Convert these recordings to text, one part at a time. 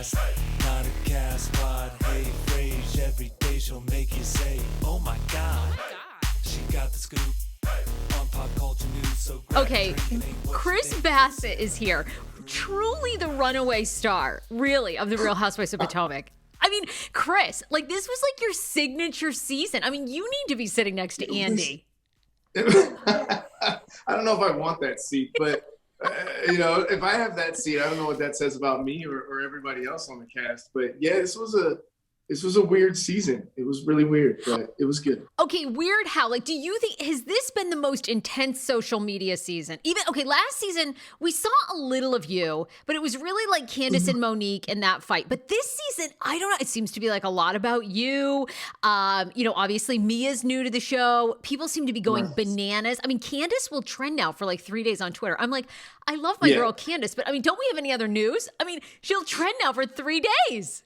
cast, not a cast pod. Hey, phrase every day she'll make you say, oh my God. She got the scoop on pop culture news. So okay, Chris Bassett is here. Truly the runaway star, really, of the Real Housewives of Potomac. I mean, Chris, like this was like your signature season. I mean, you need to be sitting next to Andy. I don't know if I want that seat, but if I have that seat, I don't know what that says about me or everybody else on the cast. But yeah, this was a weird season. It was really weird, but it was good. Okay, weird how? Like, do you think, has this been the most intense social media season? Last season, we saw a little of you, but it was really like Candiace and Monique in that fight. But this season, I don't know, it seems to be like a lot about you. Obviously Mia's new to the show. People seem to be going bananas. I mean, Candiace will trend now for like 3 days on Twitter. I'm like, I love my girl Candiace, but I mean, don't we have any other news? I mean, she'll trend now for 3 days.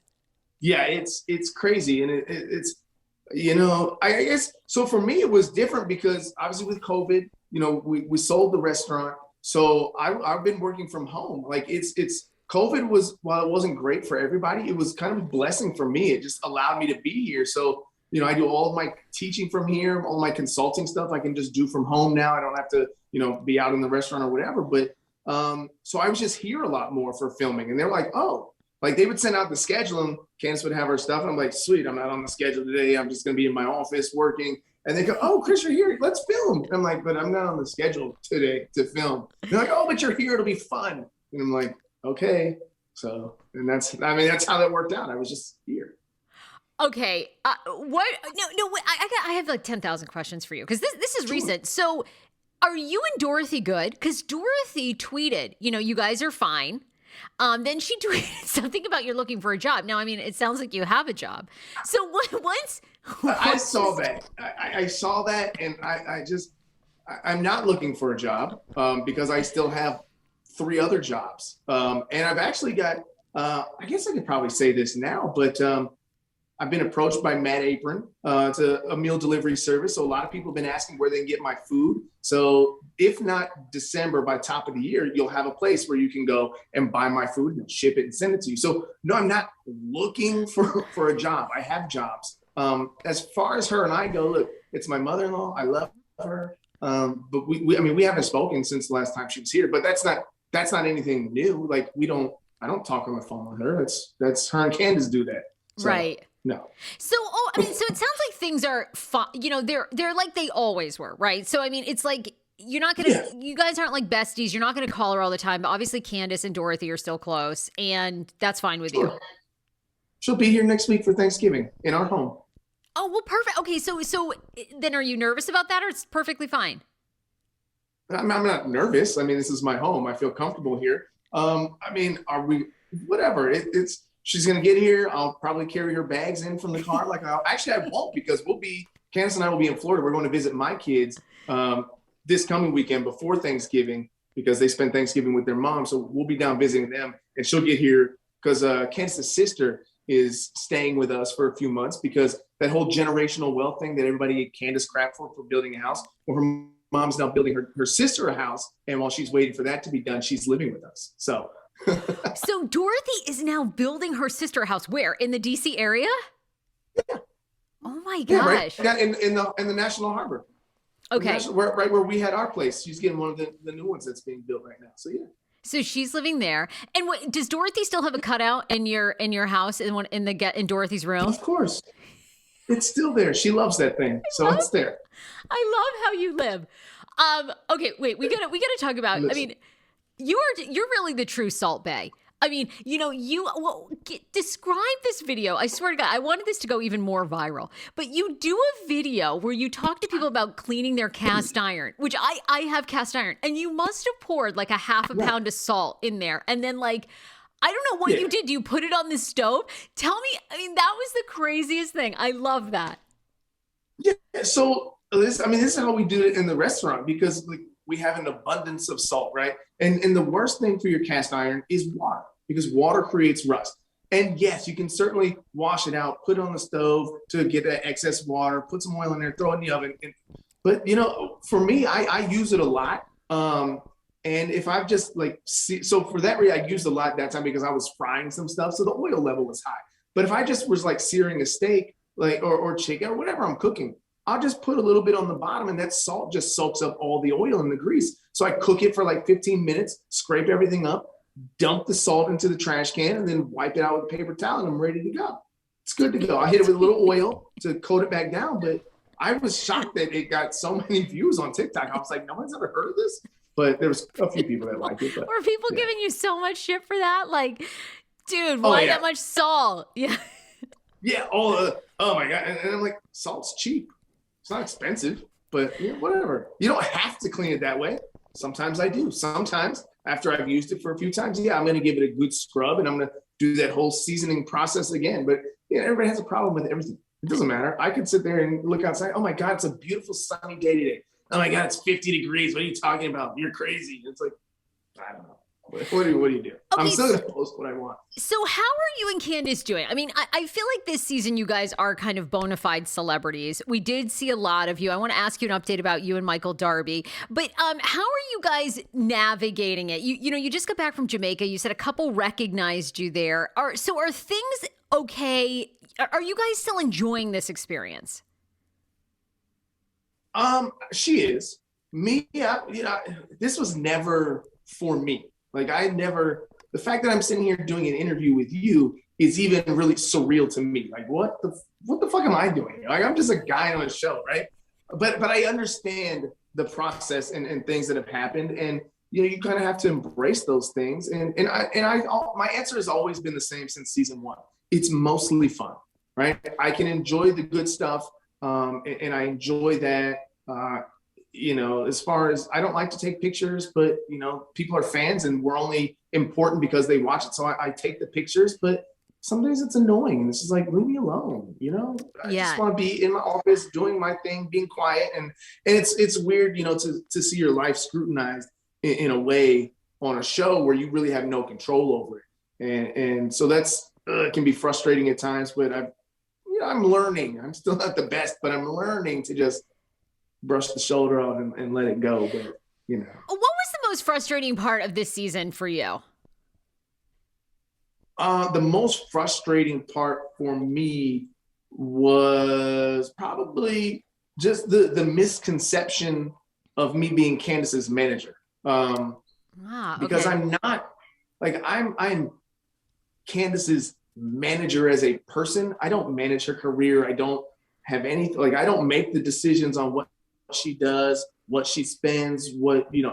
Yeah, it's crazy. And it's, I guess, so for me, it was different because obviously with COVID, we sold the restaurant. So I've been working from home. Like COVID was, while it wasn't great for everybody, it was kind of a blessing for me. It just allowed me to be here. So, I do all of my teaching from here, all my consulting stuff I can just do from home now. I don't have to, be out in the restaurant or whatever. But so I was just here a lot more for filming. And they're like, oh, like they would send out the schedule and Candiace would have her stuff. And I'm like, sweet, I'm not on the schedule today. I'm just going to be in my office working. And they go, oh, Chris, you're here. Let's film. And I'm like, but I'm not on the schedule today to film. And they're like, oh, but you're here. It'll be fun. And I'm like, okay. So, and that's how that worked out. I was just here. Okay. What? No, I have like 10,000 questions for you. Cause this is recent. So are you and Dorothy good? Cause Dorothy tweeted, you guys are fine. Then she tweeted something about you're looking for a job. Now, I mean, it sounds like you have a job. So once I saw that, I saw that, and I'm not looking for a job because I still have 3 other jobs, and I've actually got. I guess I could probably say this now, but I've been approached by Matt Apron. It's a meal delivery service, so a lot of people have been asking where they can get my food. So if not December, by top of the year, you'll have a place where you can go and buy my food and ship it and send it to you. So no, I'm not looking for a job. I have jobs. As far as her and I go, look, it's my mother-in-law. I love her. But we haven't spoken since the last time she was here, but that's not anything new. Like I don't talk on the phone with her. That's her and Candiace do that. So, right. No. So, so it sounds like things are fun. They're like they always were, right? So, I mean, it's like you're not going to, you guys aren't like besties. You're not going to call her all the time, but obviously Candiace and Dorothy are still close, and that's fine with you. She'll be here next week for Thanksgiving in our home. Oh, well, perfect. Okay. So then are you nervous about that, or it's perfectly fine? I'm not nervous. I mean, this is my home. I feel comfortable here. Are we, whatever. She's going to get here. I'll probably carry her bags in from the car. I won't, because Candiace and I will be in Florida. We're going to visit my kids this coming weekend before Thanksgiving, because they spend Thanksgiving with their mom. So we'll be down visiting them, and she'll get here because Candiace's sister is staying with us for a few months, because that whole generational wealth thing that everybody gave Candiace crap for building a house. Well, her mom's now building her sister a house. And while she's waiting for that to be done, she's living with us. So Dorothy is now building her sister a house where? In the DC area? Yeah. Oh my gosh. Yeah, right. In the National Harbor. Okay. Right where we had our place. She's getting one of the new ones that's being built right now. So yeah. So she's living there. And does Dorothy still have a cutout in your house in Dorothy's room? Of course. It's still there. She loves that thing. So it's there. I love how you live. Okay, wait, we gotta talk about, listen. I mean, you're really the true Salt Bae. I mean, describe this video. I swear to God, I wanted this to go even more viral. But you do a video where you talk to people about cleaning their cast iron, which I have cast iron. And you must have poured like a half a pound of salt in there. And then I don't know what you did. You put it on the stove? Tell me, I mean, that was the craziest thing. I love that. Yeah, so this is how we do it in the restaurant, because we have an abundance of salt, right? And the worst thing for your cast iron is water, because water creates rust. And yes, you can certainly wash it out, put it on the stove to get that excess water, put some oil in there, throw it in the oven. But for me, I use it a lot. And if I've just like, so for that reason, I used a lot that time because I was frying some stuff. So the oil level was high. But if I just was like searing a steak, like, or chicken or whatever I'm cooking, I'll just put a little bit on the bottom and that salt just soaks up all the oil and the grease. So I cook it for like 15 minutes, scrape everything up, dump the salt into the trash can, and then wipe it out with a paper towel, and I'm ready to go. It's good to go. I hit it with a little oil to coat it back down, but I was shocked that it got so many views on TikTok. I was like, no one's ever heard of this? But there was a few people that liked it. But, were people giving you so much shit for that? Like, dude, why that much salt? Yeah. Yeah. Oh my God. And I'm like, salt's cheap. It's not expensive, but whatever. You don't have to clean it that way. Sometimes I do. Sometimes after I've used it for a few times, I'm going to give it a good scrub and I'm going to do that whole seasoning process again. But everybody has a problem with everything. It doesn't matter. I could sit there and look outside. Oh my God, it's a beautiful sunny day today. Oh my God, it's 50 degrees. What are you talking about? You're crazy. It's like, I don't know. What do you do? Okay, I'm still going to post what I want. So how are you and Candiace doing? I mean, I feel like this season you guys are kind of bona fide celebrities. We did see a lot of you. I want to ask you an update about you and Michael Darby. But how are you guys navigating it? You just got back from Jamaica. You said a couple recognized you there. Are things okay? Are you guys still enjoying this experience? She is. Me, this was never for me. Like the fact that I'm sitting here doing an interview with you is even really surreal to me. Like, what the fuck am I doing? Like, I'm just a guy on a show, right? But I understand the process and things that have happened. And, you kind of have to embrace those things. And my answer has always been the same since season 1. It's mostly fun, right? I can enjoy the good stuff. And I enjoy that. As far as I don't like to take pictures, but people are fans and we're only important because they watch it. So I take the pictures, but some days it's annoying. And it's just like, leave me alone. I just want to be in my office doing my thing, being quiet. And it's weird, to see your life scrutinized in a way on a show where you really have no control over it. And so that's can be frustrating at times, but I'm learning. I'm still not the best, but I'm learning to just brush the shoulder off and let it go. But, What was the most frustrating part of this season for you? The most frustrating part for me was probably just the misconception of me being Candiace's manager. Because I'm not, like, I'm Candiace's manager as a person. I don't manage her career. I don't have anything, like, I don't make the decisions on what she does, what she spends,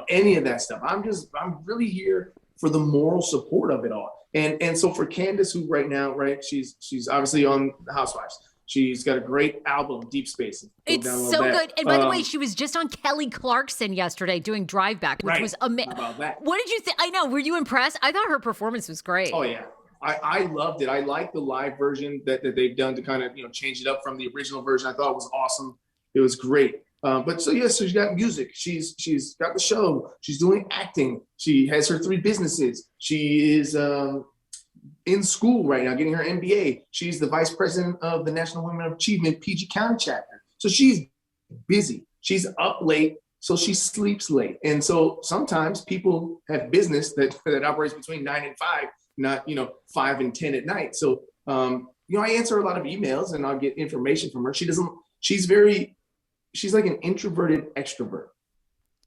any of that stuff. I'm really here for the moral support of it all. And so for Candiace, who right now, right, she's obviously on The Housewives. She's got a great album, Deep Space. It's so good. And by the way, she was just on Kelly Clarkson yesterday doing Drive Back, which was amazing. What did you think? I know. Were you impressed? I thought her performance was great. Oh, yeah. I loved it. I like the live version that they've done to kind of, change it up from the original version. I thought it was awesome. It was great. So she's got music. She's got the show. She's doing acting. She has her 3 businesses. She is in school right now, getting her MBA. She's the vice president of the National Women of Achievement PG County chapter. So she's busy. She's up late, so she sleeps late. And so sometimes people have business that operates between 9 and 5, not 5 and 10 at night. So I answer a lot of emails and I'll get information from her. She's like an introverted extrovert,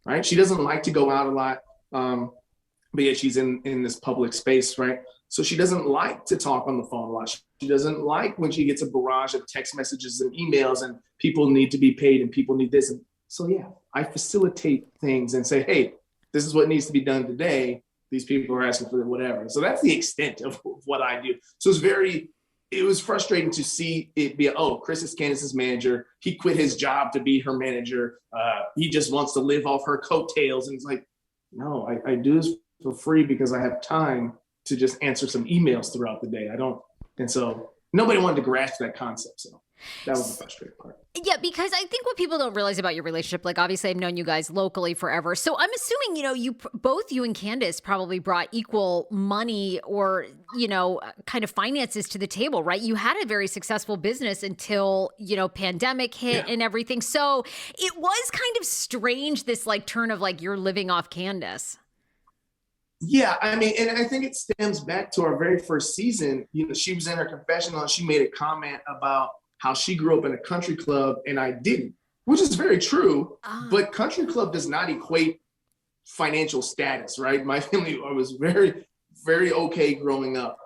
right? She doesn't like to go out a lot, but yet she's in this public space, right? So she doesn't like to talk on the phone a lot. She doesn't like when she gets a barrage of text messages and emails and people need to be paid and people need this. And so, I facilitate things and say, hey, this is what needs to be done today. These people are asking for whatever. So that's the extent of what I do. So it was frustrating to see it be, Chris is Candiace's manager. He quit his job to be her manager. He just wants to live off her coattails. And it's like, no, I do this for free because I have time to just answer some emails throughout the day. And so nobody wanted to grasp that concept. So that was the frustrating part. Yeah, because I think what people don't realize about your relationship, like obviously I've known you guys locally forever. So I'm assuming, both you and Candiace probably brought equal money or, kind of finances to the table, right? You had a very successful business until, pandemic hit and everything. So it was kind of strange, this like turn of like you're living off Candiace. Yeah, I mean, and I think it stems back to our very first season. You know, she was in her confessional and she made a comment about how she grew up in a country club and I didn't, which is very true. But country club does not equate financial status, right? My family was very, very okay growing up.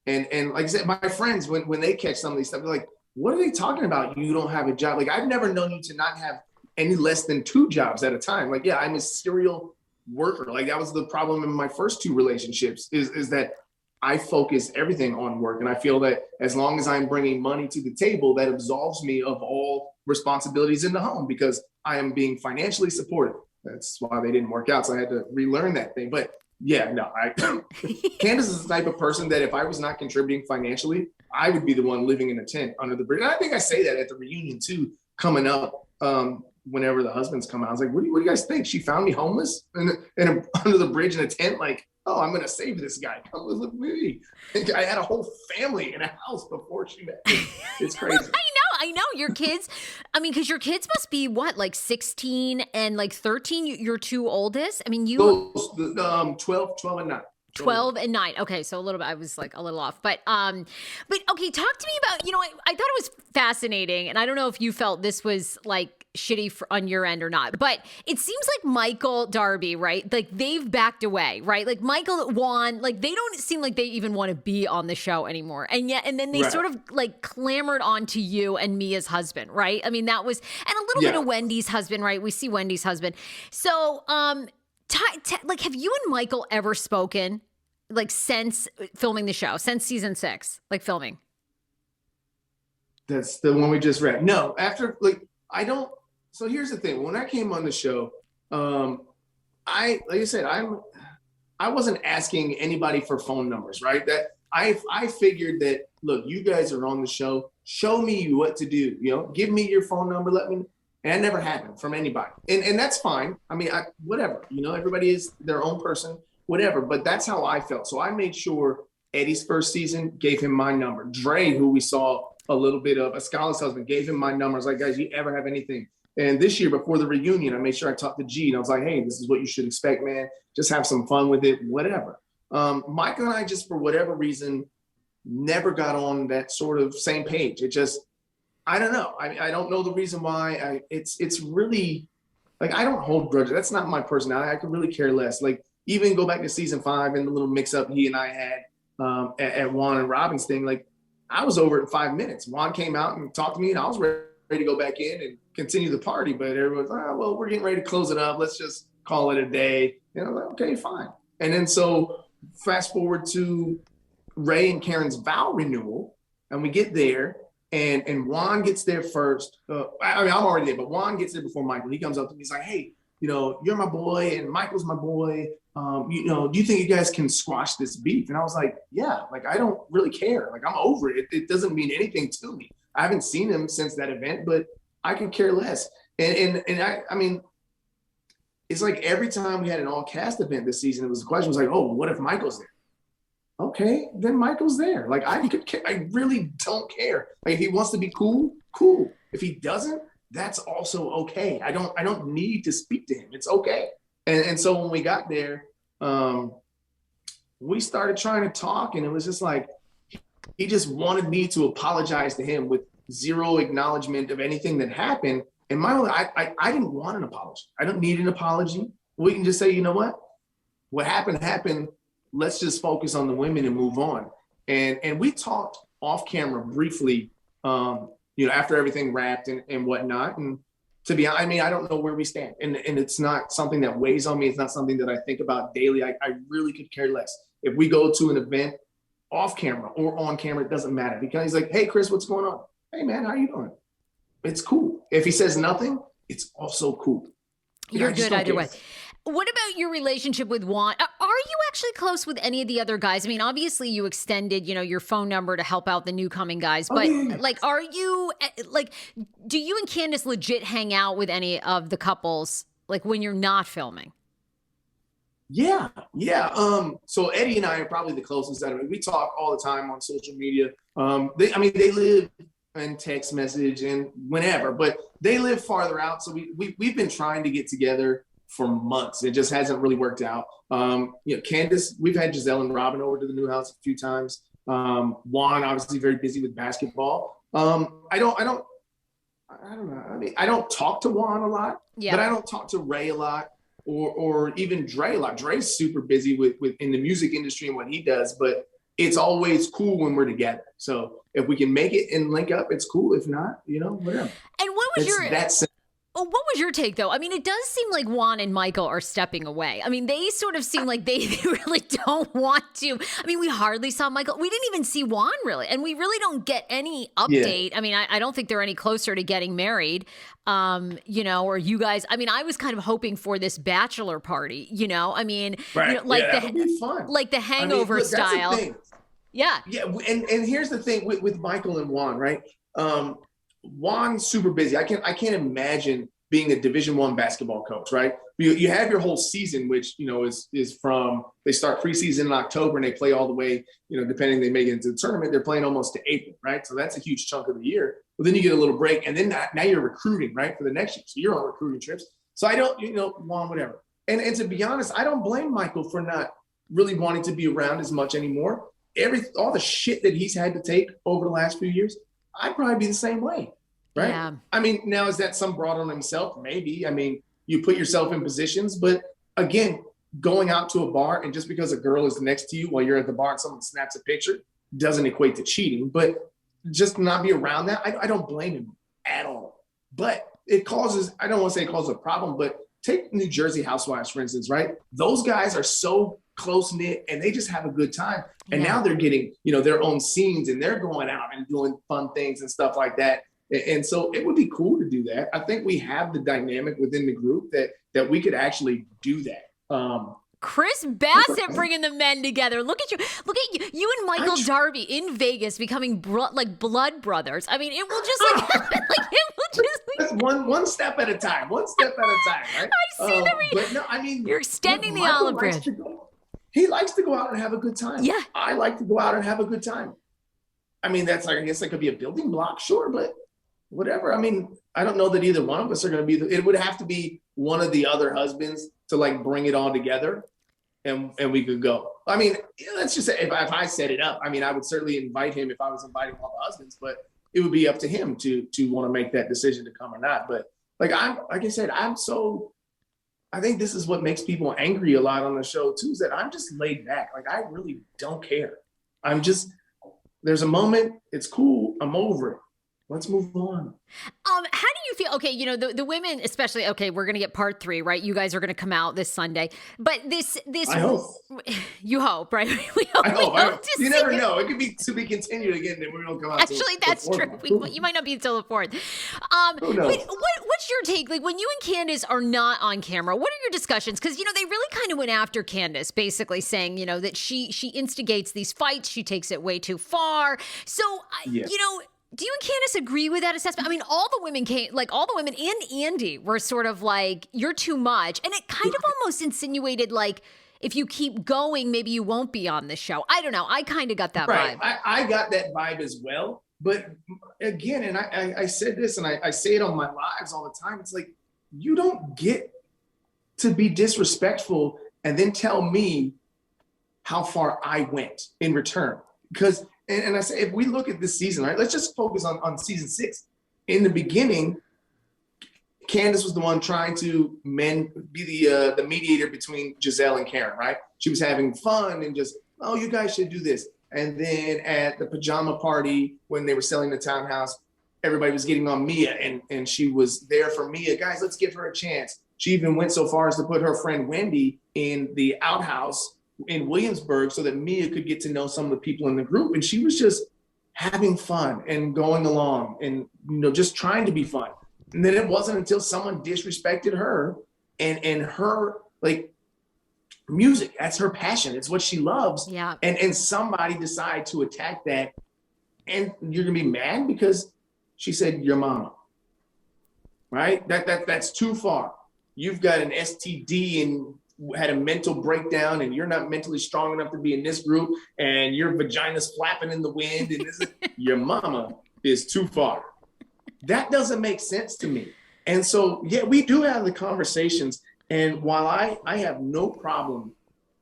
And like I said, my friends, when they catch some of these stuff, they're like, what are they talking about? You don't have a job. Like, I've never known you to not have any less than 2 jobs at a time. Like, yeah, I'm a serial worker. Like, that was the problem in my first 2 relationships is that I focus everything on work. And I feel that as long as I'm bringing money to the table, that absolves me of all responsibilities in the home because I am being financially supported. That's why they didn't work out. So I had to relearn that thing. But yeah, no, Candiace is the type of person that if I was not contributing financially, I would be the one living in a tent under the bridge. And I think I say that at the reunion too, coming up, whenever the husbands come out. I was like, what do you guys think? She found me homeless under the bridge in a tent? Like, oh, I'm going to save this guy. Come live with me. I had a whole family in a house before she met me. It's crazy. I know your kids. I mean, because your kids must be what, like 16 and like 13. Your 2 oldest. I mean, 12 and 9. 12 and 9. Okay, so a little bit. I was like a little off, but okay. Talk to me about. I thought it was fascinating, and I don't know if you felt this was like shitty on your end or not, but it seems like Michael Darby, right? Like they've backed away, right? Like Michael, Juan, like they don't seem like they even want to be on the show anymore. And then they sort of like clamored onto you and Mia's husband, right? I mean, that was, and a little bit of Wendy's husband, right? We see Wendy's husband. So, like, have you and Michael ever spoken like since filming the show, since season 6, like filming? That's the one we just read. No, after I don't. So here's the thing. When I came on the show, like I said, I wasn't asking anybody for phone numbers, right? That I figured that, look, you guys are on the show. Show me what to do. Give me your phone number. Let me. And that never happened from anybody, and that's fine. I mean, whatever. Everybody is their own person, whatever. But that's how I felt. So I made sure Eddie's first season gave him my number. Dre, who we saw a little bit of, Ascala's husband, gave him my number. I was like, guys, you ever have anything? And this year, before the reunion, I made sure I talked to G, and I was like, hey, this is what you should expect, man. Just have some fun with it, whatever. Michael and I just, for whatever reason, never got on that sort of same page. It just, I don't know. I don't know the reason why. It's really, like, I don't hold grudges. That's not my personality. I could really care less. Like, even go back to season 5 and the little mix-up he and I had at Juan and Robin's thing. Like, I was over it in 5 minutes. Juan came out and talked to me, and I was ready to go back in and continue the party. But everyone's like, oh, well, we're getting ready to close it up. Let's just call it a day. And I'm like, okay, fine. And then so fast forward to Ray and Karen's vow renewal, and we get there, and Juan gets there first. I mean, I'm already there, but Juan gets there before Michael. He comes up to me. He's like, hey, you're my boy, and Michael's my boy. Do you think you guys can squash this beef? And I was like, yeah, like, I don't really care. Like, I'm over it. It doesn't mean anything to me. I haven't seen him since that event, but I could care less. And I mean, it's like every time we had an all cast event this season, it was the question was like, oh, what if Michael's there? Okay, then Michael's there. Like, I really don't care. Like, if he wants to be cool, cool. If he doesn't, that's also okay. I don't need to speak to him. It's okay. And so when we got there, we started trying to talk, and it was just like, he just wanted me to apologize to him with zero acknowledgement of anything that happened. And I didn't want an apology. I don't need an apology. We can just say, you know what happened. Let's just focus on the women and move on. And we talked off camera briefly, after everything wrapped and whatnot. And to be honest, I mean, I don't know where we stand. And it's not something that weighs on me. It's not something that I think about daily. I really could care less. If we go to an event off camera or on camera, it doesn't matter. Because he's like, hey, Chris, what's going on? Hey, man, how you doing? It's cool. If he says nothing, it's also cool. You're good either way. What about your relationship with Juan? Are you actually close with any of the other guys? I mean, obviously you extended, your phone number to help out the new coming guys, but are you do you and Candiace legit hang out with any of the couples, like when you're not filming? Yeah. So Eddie and I are probably the closest. We talk all the time on social media. They live and text message and whenever, but they live farther out. So we've been trying to get together. for months. It just hasn't really worked out. Candiace, we've had Giselle and Robin over to the new house a few times. Juan, obviously very busy with basketball. I don't know. I mean, I don't talk to Juan a lot, but I don't talk to Ray a lot or even Dre a lot. Dre's super busy with in the music industry and what he does, but it's always cool when we're together. So if we can make it and link up, it's cool. If not, whatever. And what was your take, though? I mean, it does seem like Juan and Michael are stepping away. I mean, they sort of seem like they really don't want to. I mean, we hardly saw Michael. We didn't even see Juan, really. And we really don't get any update. Yeah. I mean, I don't think they're any closer to getting married, or you guys. I mean, I was kind of hoping for this bachelor party, I mean, right. That would be fun. Like the Hangover style. That's the thing. Yeah. Yeah. And here's the thing with Michael and Juan, right? Juan's super busy. I can't imagine being a Division I basketball coach, right? You have your whole season, which is from they start preseason in October and they play all the way, depending they make it into the tournament, they're playing almost to April, right? So that's a huge chunk of the year. But then you get a little break, and then now you're recruiting, right, for the next year. So you're on recruiting trips. So I don't, Juan, whatever. And to be honest, I don't blame Michael for not really wanting to be around as much anymore. All the shit that he's had to take over the last few years, I'd probably be the same way. Right. Yeah. I mean, now is that some brought on himself? Maybe. I mean, you put yourself in positions, but again, going out to a bar and just because a girl is next to you while you're at the bar and someone snaps a picture doesn't equate to cheating, but just not be around that. I don't blame him at all, but it causes, I don't want to say it causes a problem, but take New Jersey Housewives, for instance, right? Those guys are so close knit and they just have a good time. And now they're getting, their own scenes and they're going out and doing fun things and stuff like that. And so it would be cool to do that. I think we have the dynamic within the group that we could actually do that. Chris Bassett bringing the men together. Look at you. You and Michael Darby in Vegas becoming like blood brothers. I mean, it will just one step at a time. One step at a time, right? I see but no, I mean, you're extending the olive branch. He likes to go out and have a good time. Yeah. I like to go out and have a good time. I mean, that's I guess that could be a building block, sure, but whatever. I mean, I don't know that either one of us are going to be, it would have to be one of the other husbands to like bring it all together and we could go. I mean, let's just say if I set it up, I mean, I would certainly invite him if I was inviting all the husbands, but it would be up to him to want to make that decision to come or not. But like I said, I think this is what makes people angry a lot on the show too, is that I'm just laid back. Like I really don't care. There's a moment, it's cool, I'm over it. Let's move on. How do you feel? Okay, the women, especially. Okay, we're gonna get part 3, right? You guys are gonna come out this Sunday, but this. I hope. You hope, right? I hope. You never know. It could be to be continued again, and we don't come out. Actually, that's true. You might not be until the 4th. Who knows? But what's your take? Like when you and Candiace are not on camera, what are your discussions? Because they really kind of went after Candiace, basically saying that she instigates these fights, she takes it way too far. So do you and Candiace agree with that assessment? I mean, all the women and Andy were sort of like, you're too much. And it kind of almost insinuated like, if you keep going, maybe you won't be on the show. I don't know. I kind of got that vibe. I got that vibe as well. But again, and I said this and I say it on my lives all the time. It's like, you don't get to be disrespectful and then tell me how far I went in return. Because And I say, if we look at this season, right, let's just focus on season 6. In the beginning, Candiace was the one trying to be the mediator between Giselle and Karen, right? She was having fun and just, oh, you guys should do this. And then at the pajama party, when they were selling the townhouse, everybody was getting on Mia and she was there for Mia. Guys, let's give her a chance. She even went so far as to put her friend Wendy in the outhouse in Williamsburg so that Mia could get to know some of the people in the group. And she was just having fun and going along and, just trying to be fun. And then it wasn't until someone disrespected her and her like music, that's her passion. It's what she loves. Yeah. And somebody decided to attack that. And you're gonna be mad because she said your mama, right? That's too far. You've got an STD and had a mental breakdown and you're not mentally strong enough to be in this group and your vagina's flapping in the wind and your mama is too far. That doesn't make sense to me. And so, yeah, we do have the conversations And while I have no problem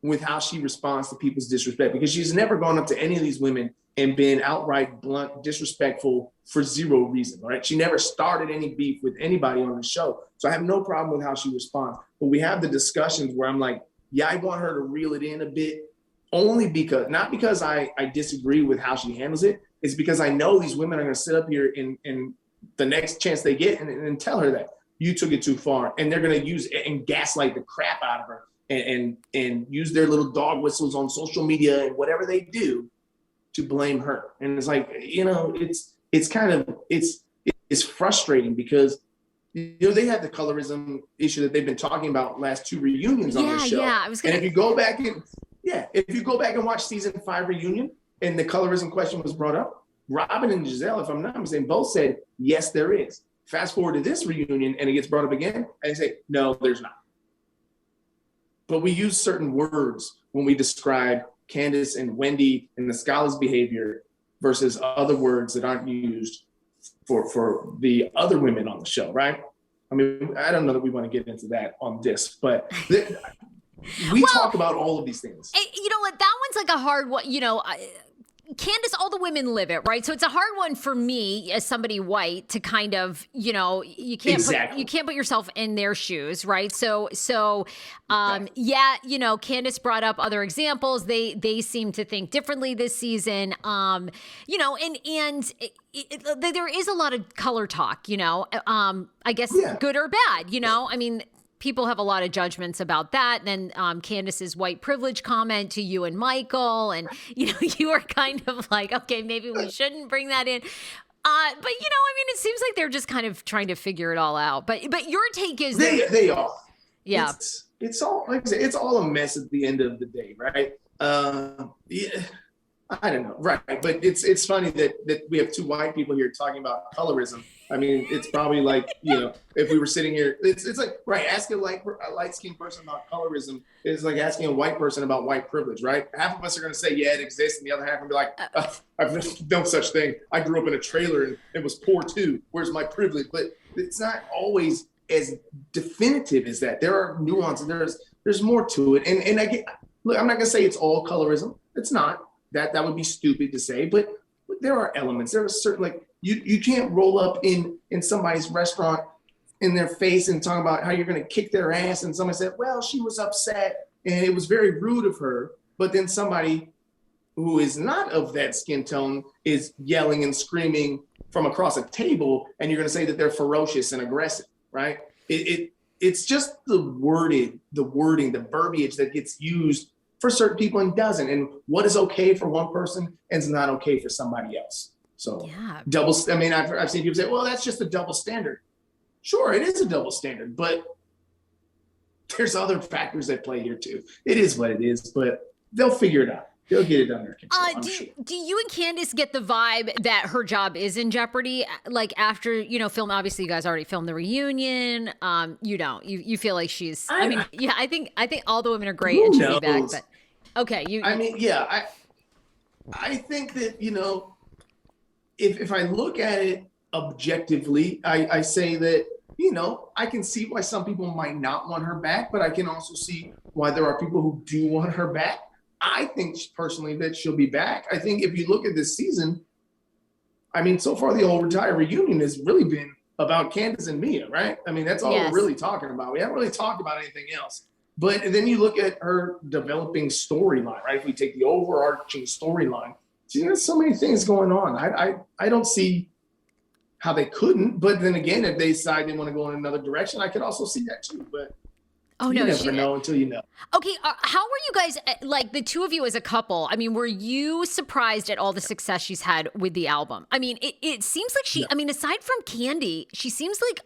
with how she responds to people's disrespect, because she's never gone up to any of these women and been outright blunt, disrespectful for zero reason, right? She never started any beef with anybody on the show. So I have no problem with how she responds. But we have the discussions where I'm like, yeah, I want her to reel it in a bit, only because, not because I disagree with how she handles it, it's because I know these women are gonna sit up here and the next chance they get and tell her that you took it too far. And they're gonna use it and gaslight the crap out of her and use their little dog whistles on social media and whatever they do to blame her. And it's like, it's frustrating because, they had the colorism issue that they've been talking about last 2 reunions on the show. Yeah, and if you go back and watch season 5 reunion and the colorism question was brought up, Robin and Giselle, if I'm not mistaken, both said, yes, there is. Fast forward to this reunion and it gets brought up again and they say, no, there's not. But we use certain words when we describe Candiace and Wendy and the Scholars' behavior versus other words that aren't used for the other women on the show, right? I mean, I don't know that we want to get into that on this, but we talk about all of these things. You know what? That one's like a hard one. Candiace, all the women live it, right? So it's a hard one for me as somebody white to kind of, you can't put yourself in their shoes, right? So Candiace brought up other examples. They seem to think differently this season. And there is a lot of color talk, I guess good or bad, I mean, people have a lot of judgments about that. And then Candiace's white privilege comment to you and Michael. And, you were kind of like, okay, maybe we shouldn't bring that in. But, it seems like they're just kind of trying to figure it all out. But your take is they are. Yeah. It's all, like I said, it's all a mess at the end of the day, right? I don't know, right? But it's funny that we have 2 white people here talking about colorism. I mean, it's probably like, if we were sitting here, it's like, right, asking a light-skinned person about colorism is like asking a white person about white privilege, right? Half of us are going to say, yeah, it exists, and the other half will be like, I've no such thing. I grew up in a trailer and it was poor too. Where's my privilege? But it's not always as definitive as that. There are nuances. There's more to it. And look, I'm not going to say it's all colorism. It's not. That would be stupid to say, but there are elements. There are certain, like, you can't roll up in somebody's restaurant in their face and talk about how you're going to kick their ass. And somebody said, well, she was upset and it was very rude of her. But then somebody who is not of that skin tone is yelling and screaming from across a table. And you're going to say that they're ferocious and aggressive, right? It's just the wording, the verbiage that gets used for certain people and doesn't. And what is okay for one person and is not okay for somebody else. So I've seen people say, well, that's just a double standard. Sure, it is a double standard, but there's other factors that play here too. It is what it is, but they'll figure it out. They'll get it under control. Do you and Candiace get the vibe that her job is in jeopardy? Like after, film, obviously you guys already filmed the reunion. You don't, you feel like she's, I think all the women are great and she'll be back, but okay. I think that, if I look at it objectively, I say that, I can see why some people might not want her back, but I can also see why there are people who do want her back. I think personally that she'll be back. I think if you look at this season, so far the whole Retire reunion has really been about Candiace and Mia, right? That's all we're really talking about. We haven't really talked about anything else. But then you look at her developing storyline, right? If we take the overarching storyline, there's so many things going on. I don't see how they couldn't. But then again, if they decide they want to go in another direction, I could also see that too. But you never know until you know. Okay, how were you guys, like the 2 of you as a couple? Were you surprised at all the success she's had with the album? It seems like she, aside from Candy, she seems like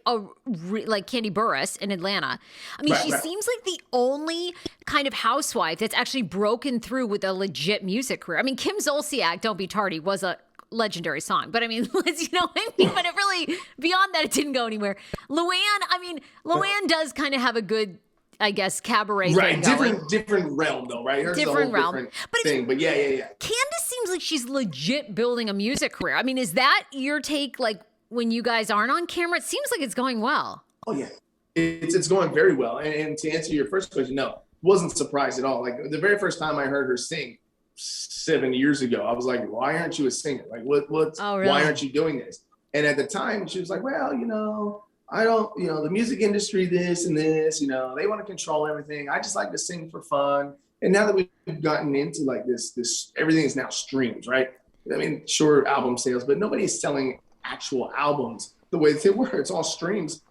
Candy Burruss in Atlanta. She seems like the only kind of housewife that's actually broken through with a legit music career. Kim Zolciak, Don't Be Tardy, was a legendary song, but but it really, beyond that, it didn't go anywhere. Luann does kind of have a good, I guess, cabaret thing going. Different realm though, right? Different realm. But yeah. Candiace seems like she's legit building a music career. Is that your take? Like when you guys aren't on camera, it seems like it's going well. Oh yeah. it's going very well. And to answer your first question, no, wasn't surprised at all. Like the very first time I heard her sing 7 years ago, I was like, why aren't you a singer? Like what's Oh, really? why aren't you doing this? And at the time she was like, well, I don't, the music industry, this and this, they want to control everything. I just like to sing for fun. And now that we've gotten into like this everything is now streams, right? I mean, sure, album sales, but nobody's selling actual albums the way that they were. It's all streams.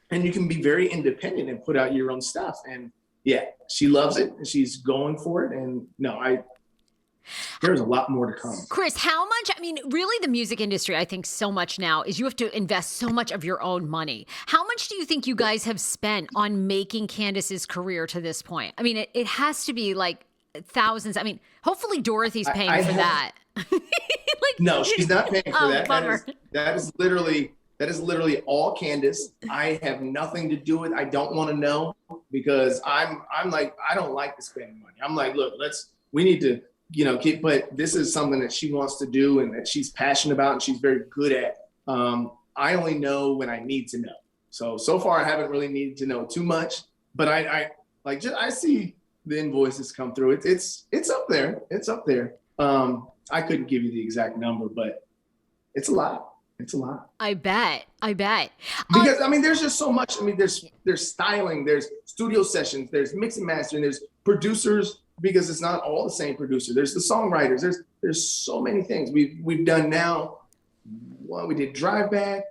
And you can be very independent and put out your own stuff. And yeah, she loves it and she's going for it. And no, there's a lot more to come. Chris, how much, really the music industry, I think so much now is you have to invest so much of your own money. How much do you think you guys have spent on making Candiace's career to this point? I mean, it has to be like thousands. I mean, hopefully Dorothy's paying for that. No, she's not paying for that. Bummer. That is literally all Candiace. I have nothing to do with it. I don't want to know because I'm like, I don't like to spend money. I'm like, look, we need to, but this is something that she wants to do and that she's passionate about and she's very good at. I only know when I need to know. So far I haven't really needed to know too much, but I see the invoices come through. It's up there. It's up there. I couldn't give you the exact number, but it's a lot. It's a lot. I bet. Because there's just so much. There's styling, there's studio sessions, there's mix and mastering, there's producers, because it's not all the same producer. There's the songwriters. There's so many things we've done now. Well, we did Drive Back,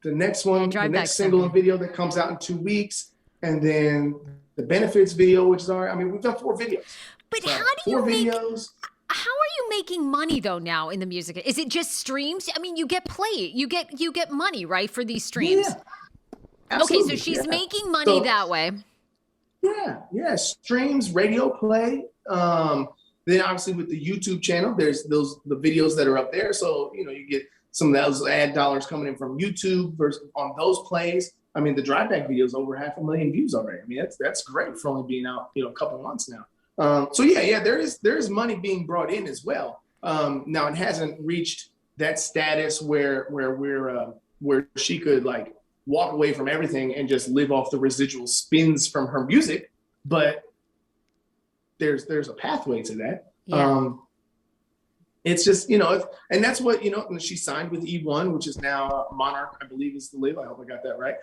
the next one, the next single and video that comes out in 2 weeks, and then the benefits video, which is we've done 4 videos. But how are you making money though now in the music? Is it just streams? You get played. You get money, right, for these streams? Yeah. Absolutely. Okay, so she's making money that way. Yeah. Streams, radio play. Then obviously with the YouTube channel, there's the videos that are up there. So, you get some of those ad dollars coming in from YouTube versus on those plays. The Drive Back video is over 500,000 views already. That's great for only being out, a couple of months now. So there is money being brought in as well. Now it hasn't reached that status where she could like walk away from everything and just live off the residual spins from her music, but there's a pathway to that. Yeah. It's just, and that's what, she signed with E1, which is now Monarch, I believe is the label. I hope I got that right.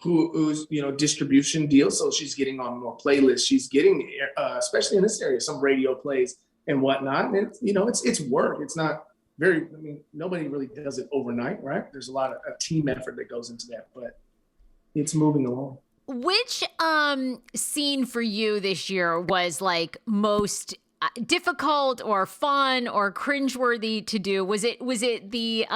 Who's, distribution deal. So she's getting on more playlists. She's getting, especially in this area, some radio plays and whatnot. And it's work. It's not very, nobody really does it overnight, right? There's a lot of a team effort that goes into that, but it's moving along. Which scene for you this year was like most difficult or fun or cringeworthy to do? Was it the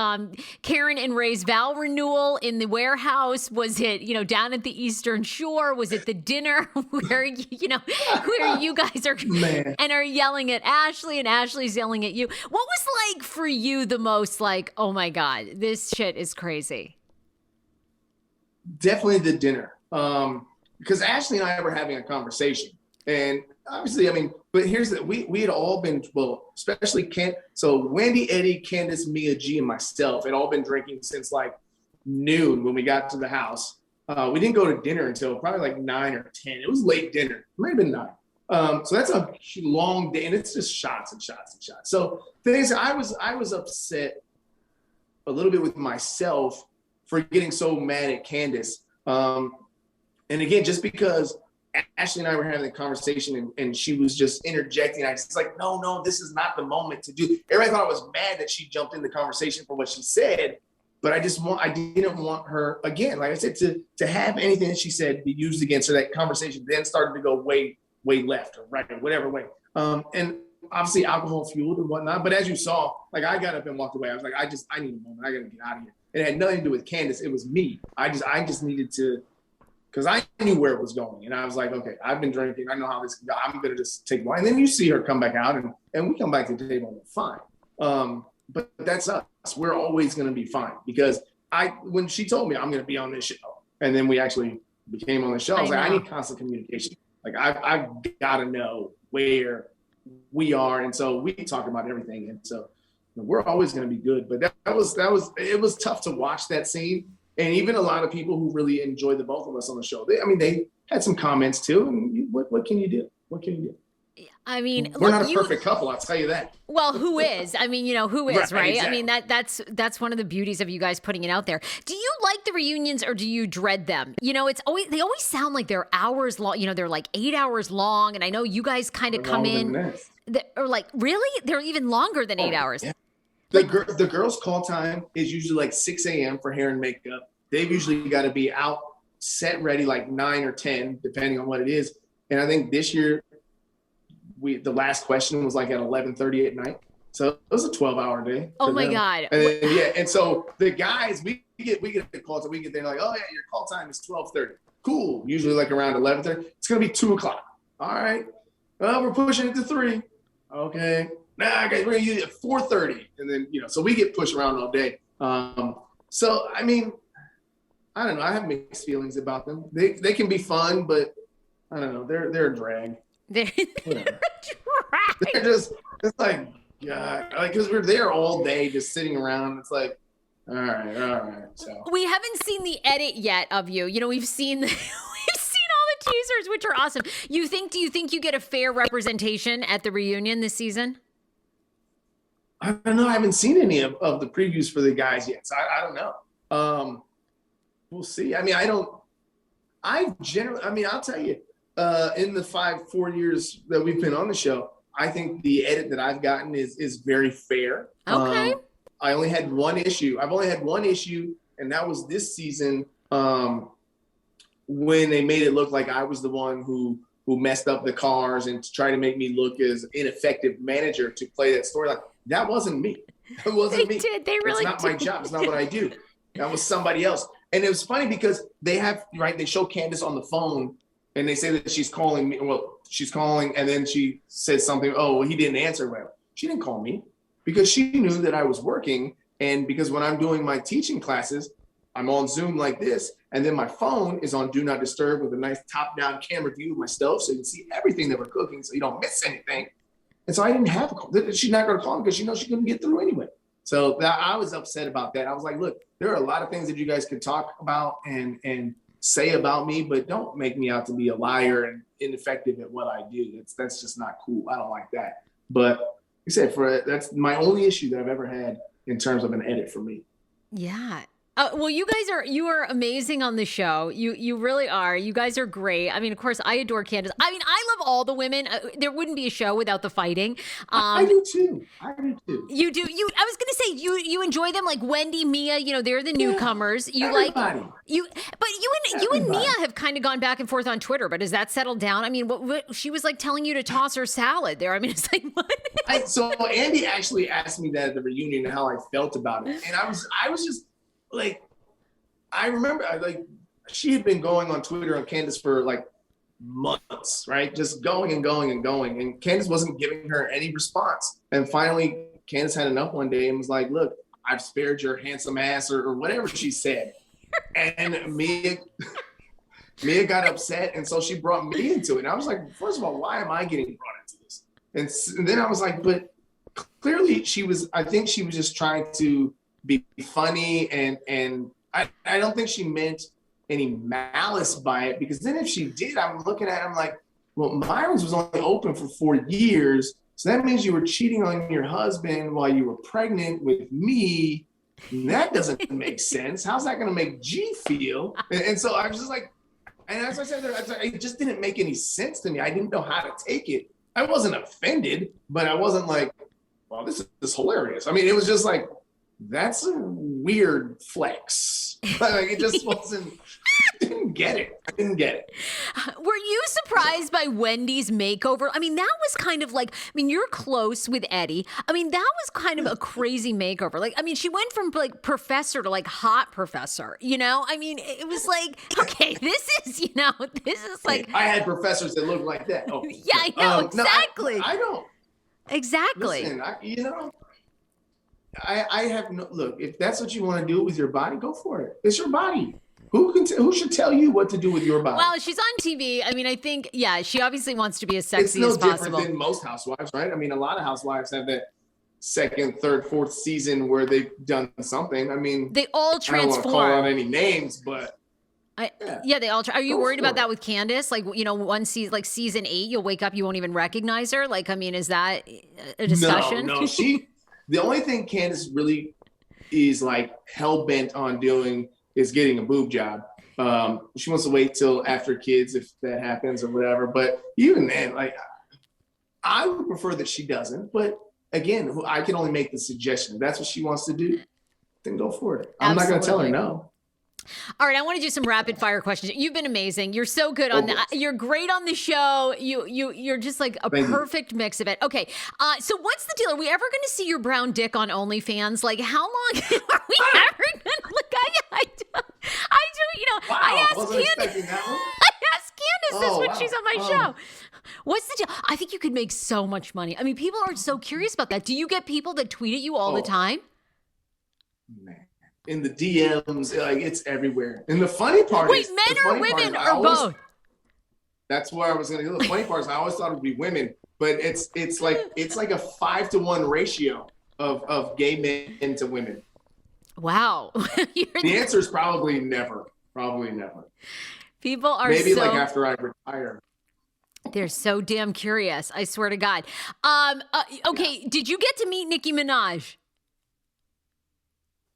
Karen and Ray's vow renewal in the warehouse? Was it down at the Eastern Shore? Was it the dinner where where you guys are and are yelling at Ashley and Ashley's yelling at you? What was like for you the most like, oh my God, this shit is crazy? Definitely the dinner, because Ashley and I were having a conversation, and obviously, but here's we had all been, especially so Wendy, Eddie, Candiace, Mia, G, and myself had all been drinking since like noon when we got to the house. We didn't go to dinner until probably like 9 or 10. It was late dinner. It might have been 9. So that's a long day, and it's just shots and shots and shots. So things I was upset a little bit with myself for getting so mad at Candiace. And again, just because Ashley and I were having a conversation and she was just interjecting. I was like, no, this is not the moment to do. Everybody thought I was mad that she jumped in the conversation for what she said, but I didn't want her, again, like I said, to have anything that she said be used against her. That conversation then started to go way left or right or whatever way. And obviously alcohol fueled and whatnot. But as you saw, like I got up and walked away. I was like, I need a moment. I got to get out of here. It had nothing to do with Candiace. It was me. I just needed to, because I knew where it was going. And I was like, okay, I've been drinking. I know how this can go. I'm going to just take one. And then you see her come back out and we come back to the table and we're fine. But that's us. We're always going to be fine. Because when she told me I'm going to be on this show, and then we actually became on the show, I was like, I need constant communication. Like I've got to know where we are. And so we talk about everything. And so we're always going to be good. But it was tough to watch that scene. And even a lot of people who really enjoy the both of us on the show, they had some comments too. And what can you do? What can you do? I mean, we're not a perfect couple, I'll tell you that. Well, who is? I mean, who is, right? Exactly. I mean, that's one of the beauties of you guys putting it out there. Do you like the reunions or do you dread them? They always sound like they're hours long. They're like 8 hours long. And I know you guys kind of come in, or like, really? They're even longer than 8 hours. Yeah. The girls' call time is usually like 6 a.m. for hair and makeup. They've usually got to be out, set ready like 9 or 10, depending on what it is. And I think this year, the last question was like at 11:30 at night. So it was a 12-hour day. Oh my God. And so the guys, we get the call time. We get there like, oh yeah, your call time is 12:30. Cool. Usually like around 11:30. It's going to be 2 o'clock. All right. Well, we're pushing it to 3. Okay. Nah, guys, we're going to use it at 4:30. And then, so we get pushed around all day. So, I mean, I don't know. I have mixed feelings about them. They can be fun, but I don't know. They're a drag. They're a drag. They're just, it's like, God, like, because we're there all day just sitting around. It's like, all right. So we haven't seen the edit yet of you. We've seen all the teasers, which are awesome. Do you think you get a fair representation at the reunion this season? I don't know. I haven't seen any of the previews for the guys yet. So I don't know. We'll see. I mean, I'll tell you, in the 4 years that we've been on the show, I think the edit that I've gotten is very fair. Okay. I only had one issue. I've only had one issue, and that was this season when they made it look like I was the one who messed up the cars and tried to make me look as ineffective manager to play that storyline. That wasn't me. That wasn't me. They really did. It's not my job. It's not what I do. That was somebody else. And it was funny because they show Candiace on the phone and they say that she's calling me. Well, she's calling and then she says something. Oh, well, he didn't answer. Well, she didn't call me because she knew that I was working. And because when I'm doing my teaching classes, I'm on Zoom like this. And then my phone is on Do Not Disturb with a nice top-down camera view of my stove so you can see everything that we're cooking so you don't miss anything. And so I didn't have a call. She's not going to call me because she knows she couldn't get through anyway. So I was upset about that. I was like, look, there are a lot of things that you guys could talk about and say about me, but don't make me out to be a liar and ineffective at what I do. That's just not cool. I don't like that. But like I said, that's my only issue that I've ever had in terms of an edit for me. Yeah. Well, you are amazing on the show. You really are. You guys are great. I mean, of course, I adore Candiace. I mean, I love all the women. There wouldn't be a show without the fighting. I do too. You do. I was gonna say you enjoy them, like Wendy, Mia. They're the newcomers. You everybody. But you and Mia have kind of gone back and forth on Twitter. But has that settled down? I mean, what she was like telling you to toss her salad there. I mean, it's like what? So Andy actually asked me that at the reunion and how I felt about it, and I was just. Like, I remember, she had been going on Twitter on Candiace for like months, right? Just going and going and going. And Candiace wasn't giving her any response. And finally, Candiace had enough one day and was like, look, I've spared your handsome ass or whatever she said. And Mia got upset. And so she brought me into it. And I was like, first of all, why am I getting brought into this? And then I was like, but clearly I think she was just trying to be funny and I don't think she meant any malice by it, because then if she did, I'm looking at him like, well, Myron's was only open for 4 years, so that means you were cheating on your husband while you were pregnant with me. That doesn't make sense. How's that going to make G feel? And so I was just like, and as I said, it just didn't make any sense to me. I didn't know how to take it. I wasn't offended, but I wasn't like, well, this is hilarious. I mean, it was just like, that's a weird flex. Like, it just wasn't. I didn't get it. Were you surprised by Wendy's makeover? I mean, that was kind of like, I mean, you're close with Eddie. I mean, that was kind of a crazy makeover. Like, I mean, she went from like professor to like hot professor, I mean, it was like, okay, this is like. I had professors that looked like that. Oh, yeah, I know, exactly. No, I don't. Exactly. Listen, I have no, look, if that's what you want to do with your body, go for it. It's your body. Who should tell you what to do with your body? Well, she's on TV. I mean, I think, yeah, she obviously wants to be as sexy as possible. It's no different than most housewives, right? I mean, a lot of housewives have that second, third, fourth season where they've done something. I mean, they all transform. I don't want to call out any names, but they all. Are you worried about that with Candiace? Like, one season, like season 8, you'll wake up, you won't even recognize her. Like, I mean, is that a discussion? No. The only thing Candiace really is like hell bent on doing is getting a boob job. She wants to wait till after kids if that happens or whatever. But even then, like, I would prefer that she doesn't. But again, I can only make the suggestion. If that's what she wants to do, then go for it. I'm not going to tell her no. All right, I want to do some rapid fire questions. You've been amazing. You're so good on that. You're great on the show. You're just like a perfect mix of it. Okay, so what's the deal? Are we ever going to see your brown dick on OnlyFans? Like, how long are we ever going to look? I do. Wow, I asked wasn't expecting that one. I asked Candiace this when she's on my show. What's the deal? I think you could make so much money. I mean, people are so curious about that. Do you get people that tweet at you all the time? Man. In the DMs, like, it's everywhere. And the funny part is, men or women or both? That's where I was going to go. The funny part is, I always thought it would be women, but it's like a 5-to-1 ratio of gay men to women. Wow. The answer is probably never. Probably never. People are maybe like after I retire. They're so damn curious. I swear to God. Okay, Did you get to meet Nicki Minaj?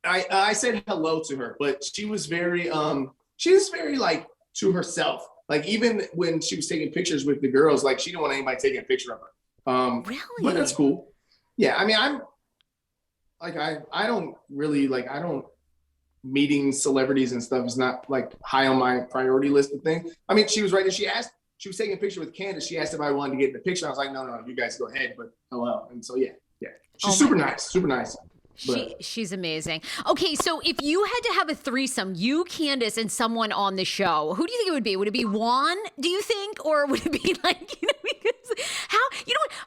I said hello to her, but she was very like to herself. Like, even when she was taking pictures with the girls, like, she didn't want anybody taking a picture of her. Really? But that's cool. Yeah, I mean, I'm like, I don't really like, I don't, meeting celebrities and stuff is not like high on my priority list of things. I mean, she was right there. She was taking a picture with Candiace. She asked if I wanted to get in the picture. I was like, no, you guys go ahead, but hello. And so, yeah. She's super nice. She's amazing. Okay, so if you had to have a threesome, you, Candiace, and someone on the show, who do you think it would be? Would it be Juan, do you think? Or would it be like, because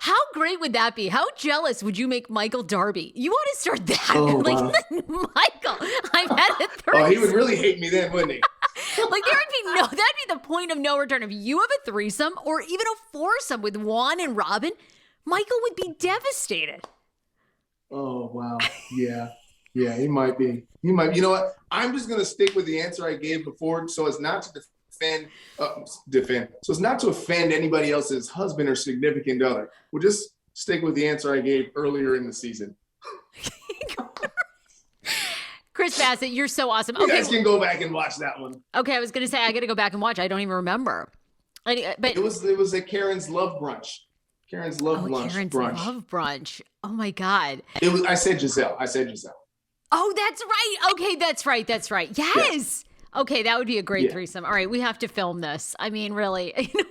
how great would that be? How jealous would you make Michael Darby? You want to start that. Wow. Michael, I've had a threesome. Oh, he would really hate me then, wouldn't he? Like, that'd be the point of no return. If you have a threesome or even a foursome with Juan and Robin, Michael would be devastated. Oh, wow. Yeah, he might be. You know what? I'm just going to stick with the answer I gave before so as not to so as not to offend anybody else's husband or significant other. We'll just stick with the answer I gave earlier in the season. Chris Bassett, you're so awesome. You guys can go back and watch that one. Okay, I was going to say, I got to go back and watch. I don't even remember. But it was a Karen's Love Brunch. Karen's Love Brunch. Oh my God. I said Giselle. Oh, that's right. Okay, that's right. Yes. Yeah. Okay, that would be a great threesome. All right, we have to film this. I mean, really. Everything.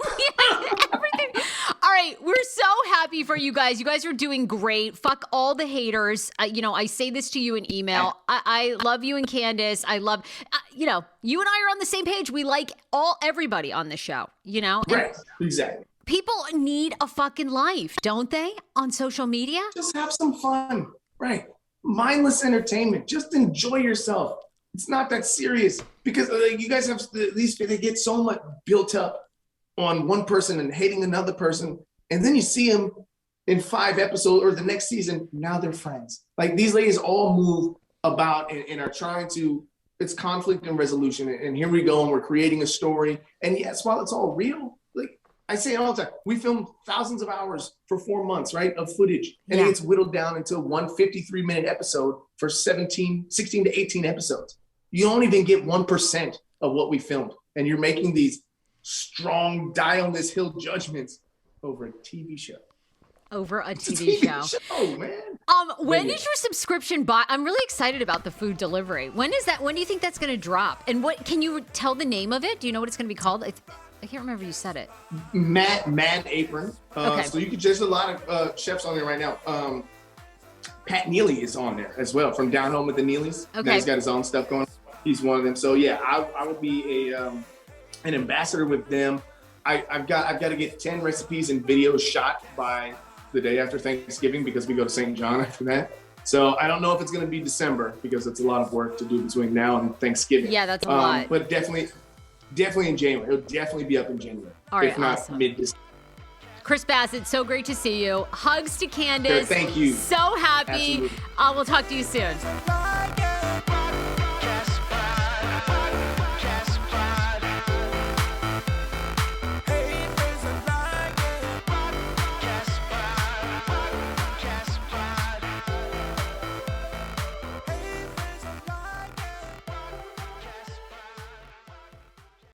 All right, we're so happy for you guys. You guys are doing great. Fuck all the haters. I say this to you in email. I love you and Candiace. I love, you and I are on the same page. We like everybody on the show, Right, exactly. People need a fucking life, don't they? On social media? Just have some fun. Right. Mindless entertainment. Just enjoy yourself. It's not that serious because you guys have they get so much built up on one person and hating another person. And then you see them in 5 episodes or the next season. Now they're friends. Like, these ladies all move about and are trying to, it's conflict and resolution. And here we go. And we're creating a story. And yes, while it's all real, like, I say it all the time, we filmed thousands of hours for 4 months, right, of footage. And it gets whittled down into one 53-minute episode for 16 to 18 episodes. You don't even get 1% of what we filmed. And you're making these strong die on this hill judgments over a TV show. Over a TV show, man. When is your subscription I'm really excited about the food delivery. When is that? When do you think that's going to drop? And what can you tell the name of it? Do you know what it's going to be called? I can't remember you said it. Mad Apron. Okay. So there's a lot of chefs on there right now. Pat Neely is on there as well from Down Home with the Neelys. Okay. Now he's got his own stuff going. He's one of them. So yeah, I would be an ambassador with them. I've got to get 10 recipes and videos shot by the day after Thanksgiving because we go to St. John after that. So I don't know if it's going to be December because it's a lot of work to do between now and Thanksgiving. Yeah, that's a lot. But definitely in January. It'll definitely be up in January. All right, if not awesome. mid-December. Chris Bassett, so great to see you. Hugs to Candiace. Sure, thank you. So happy. Absolutely. We'll talk to you soon.